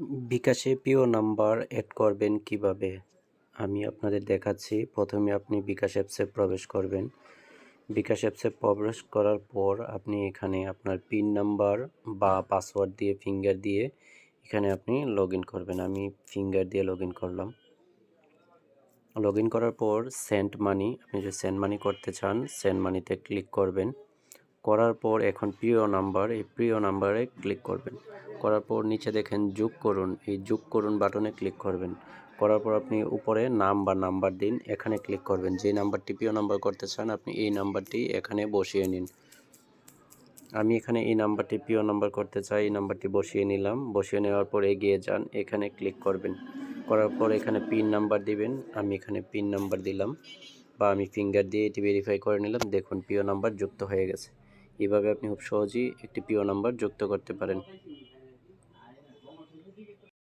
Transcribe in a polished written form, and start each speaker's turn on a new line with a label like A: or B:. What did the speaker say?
A: বিকাশে প্রিয় number add করবেন কিভাবে? আমি আপনাদের দেখাচ্ছি। প্রথমে আপনি বিকাশ অ্যাপসে প্রবেশ করবেন। বিকাশ অ্যাপসে প্রবেশ করার পর আপনি এখানে আপনার পিন নাম্বার বা পাসওয়ার্ড দিয়ে ফিঙ্গার দিয়ে এখানে আপনি লগইন করবেন। আমি ফিঙ্গার দিয়ে লগইন করলাম। লগইন করার পর সেন্ড মানি, আপনি যদি সেন্ড মানি করতে চান সেন্ড মানিতে ক্লিক করবেন। করার পর এখন প্রিয় নাম্বার, এই প্রিয় নাম্বারে ক্লিক করবেন। করার পর নিচে দেখেন যোগ করুন, এই যোগ করুন বাটনে ক্লিক করবেন। করার পর আপনি উপরে নাম বা নাম্বার দিন, এখানে ক্লিক করবেন। যে নাম্বারটি প্রিয় নাম্বার করতে চান আপনি এই নাম্বারটি এখানে বসিয়ে নিন। আমি এখানে এই নাম্বারটি প্রিয় নাম্বার করতে চাই, এই নাম্বারটি বসিয়ে নিলাম। বসিয়ে নেওয়ার পর এগিয়ে যান, এখানে ক্লিক করবেন। করার পর এখানে পিন নাম্বার দিবেন, আমি এখানে পিন নাম্বার দিলাম বা আমি ফিঙ্গার দিয়ে এটি ভেরিফাই করে নিলাম। দেখুন প্রিয় নাম্বার যুক্ত হয়ে গেছে। এভাবে আপনি খুব সহজেই একটি প্রিয় নাম্বার যুক্ত করতে পারেন।